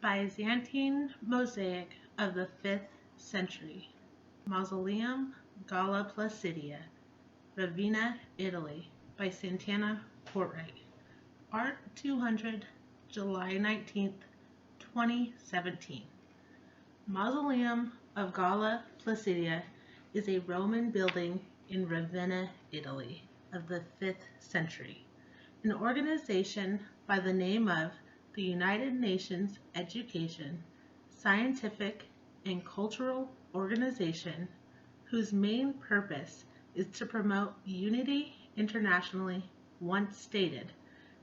Byzantine mosaic of the 5th century. Mausoleum Galla Placidia, Ravenna, Italy, by Santana Portrait. Art 200, July 19th, 2017. Mausoleum of Galla Placidia is a Roman building in Ravenna, Italy, of the 5th century. An organization by the name of the United Nations Education, Scientific, and Cultural Organization, whose main purpose is to promote unity internationally, once stated,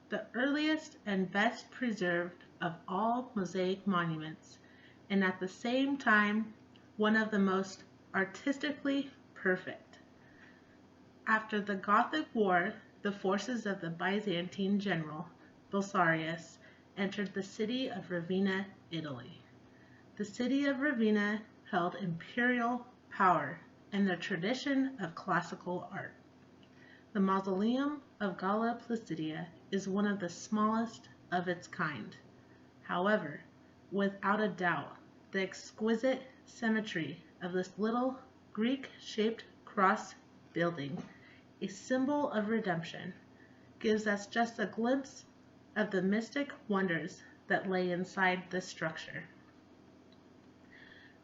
the earliest and best preserved of all mosaic monuments, and at the same time one of the most artistically perfect. After the Gothic War, the forces of the Byzantine general Belisarius entered the city of Ravenna, Italy. The city of Ravenna held imperial power and the tradition of classical art. The Mausoleum of Galla Placidia is one of the smallest of its kind. However, without a doubt, the exquisite symmetry of this little Greek-shaped cross building, a symbol of redemption, gives us just a glimpse of the mystic wonders that lay inside this structure.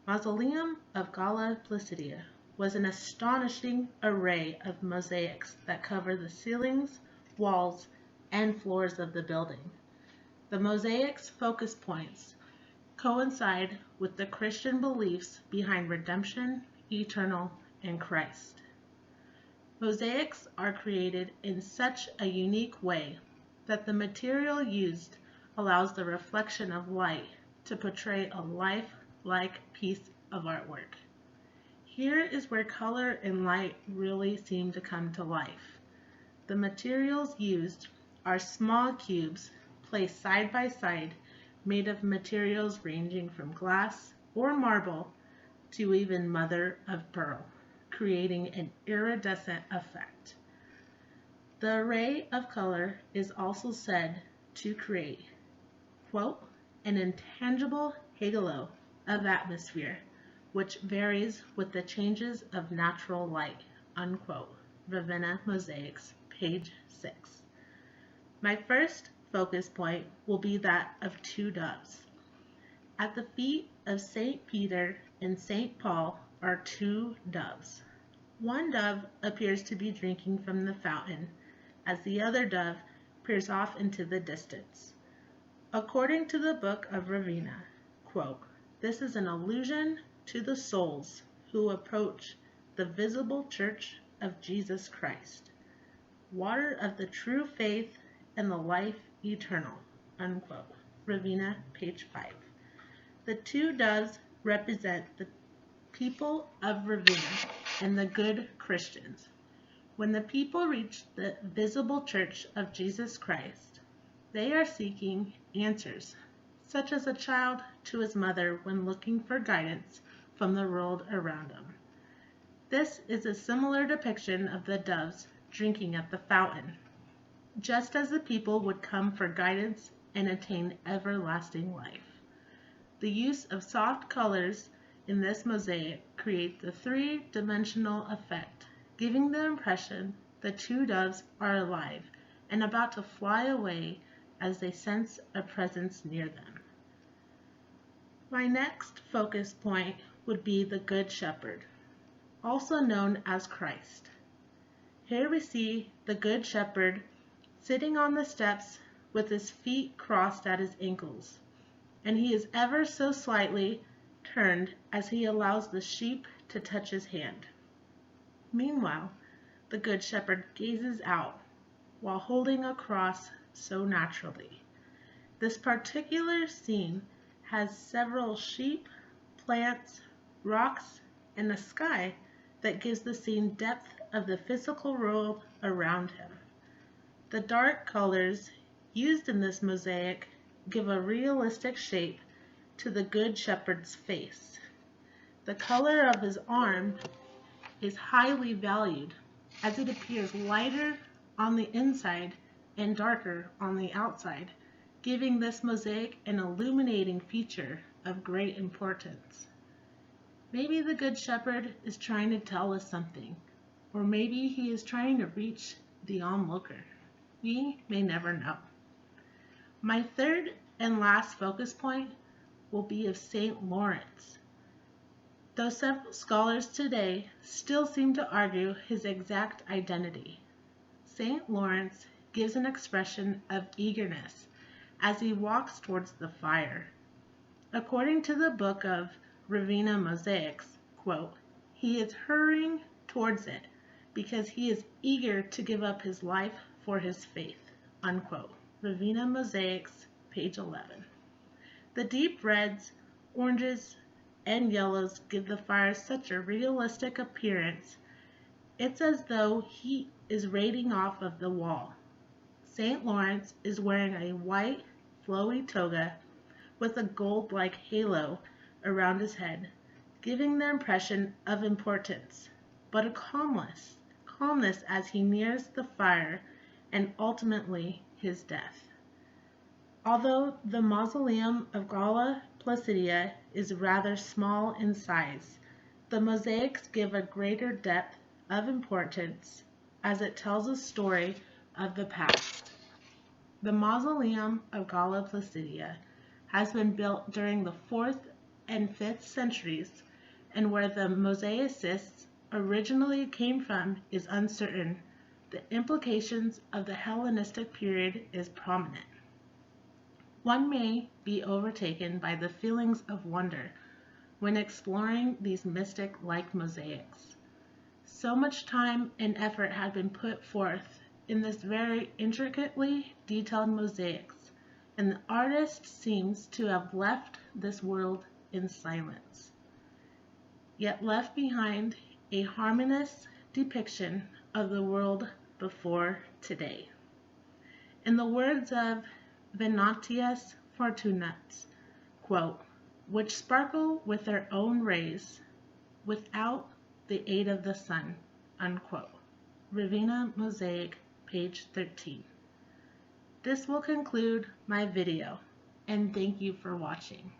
Mausoleum of Galla Placidia was an astonishing array of mosaics that cover the ceilings, walls, and floors of the building. The mosaics' focus points coincide with the Christian beliefs behind redemption, eternal, and Christ. Mosaics are created in such a unique way that the material used allows the reflection of light to portray a lifelike piece of artwork. Here is where color and light really seem to come to life. The materials used are small cubes placed side by side, made of materials ranging from glass or marble to even mother of pearl, creating an iridescent effect. The array of color is also said to create, quote, an intangible halo of atmosphere, which varies with the changes of natural light, unquote. Ravenna Mosaics, page 6. My first focus point will be that of two doves. At the feet of St. Peter and St. Paul are two doves. One dove appears to be drinking from the fountain, as the other dove peers off into the distance. According to the Book of Ravenna, quote, this is an allusion to the souls who approach the visible church of Jesus Christ, water of the true faith and the life eternal, unquote. Ravenna, page 5. The two doves represent the people of Ravenna and the good Christians. When the people reach the visible church of Jesus Christ, they are seeking answers, such as a child to his mother when looking for guidance from the world around him. This is a similar depiction of the doves drinking at the fountain, just as the people would come for guidance and attain everlasting life. The use of soft colors in this mosaic creates a three-dimensional effect, giving the impression the two doves are alive and about to fly away as they sense a presence near them. My next focus point would be the Good Shepherd, also known as Christ. Here we see the Good Shepherd sitting on the steps with his feet crossed at his ankles, and he is ever so slightly turned as he allows the sheep to touch his hand. Meanwhile, the Good Shepherd gazes out while holding a cross so naturally. This particular scene has several sheep, plants, rocks, and a sky that gives the scene depth of the physical world around him. The dark colors used in this mosaic give a realistic shape to the Good Shepherd's face. The color of his arm is highly valued as it appears lighter on the inside and darker on the outside, giving this mosaic an illuminating feature of great importance. Maybe the Good Shepherd is trying to tell us something, or maybe he is trying to reach the onlooker. We may never know. My third and last focus point will be of St. Lawrence. Though several scholars today still seem to argue his exact identity, St. Lawrence gives an expression of eagerness as he walks towards the fire. According to the book of Ravenna Mosaics, quote, he is hurrying towards it because he is eager to give up his life for his faith, unquote. Ravenna Mosaics, page 11. The deep reds, oranges, and yellows give the fire such a realistic appearance. It's as though heat is radiating off of the wall. St. Lawrence is wearing a white, flowy toga with a gold-like halo around his head, giving the impression of importance, but a calmness as he nears the fire and ultimately his death. Although the mausoleum of Galla Placidia is rather small in size, the mosaics give a greater depth of importance as it tells a story of the past. The mausoleum of Galla Placidia has been built during the 4th and 5th centuries, and where the mosaicists originally came from is uncertain. The implications of the Hellenistic period is prominent. One may be overtaken by the feelings of wonder when exploring these mystic-like mosaics. So much time and effort had been put forth in this very intricately detailed mosaics, and the artist seems to have left this world in silence, yet left behind a harmonious depiction of the world before today. In the words of Venantius Fortunatus, quote, which sparkle with their own rays without the aid of the sun, unquote. Ravenna Mosaic, page 13. This will conclude my video, and thank you for watching.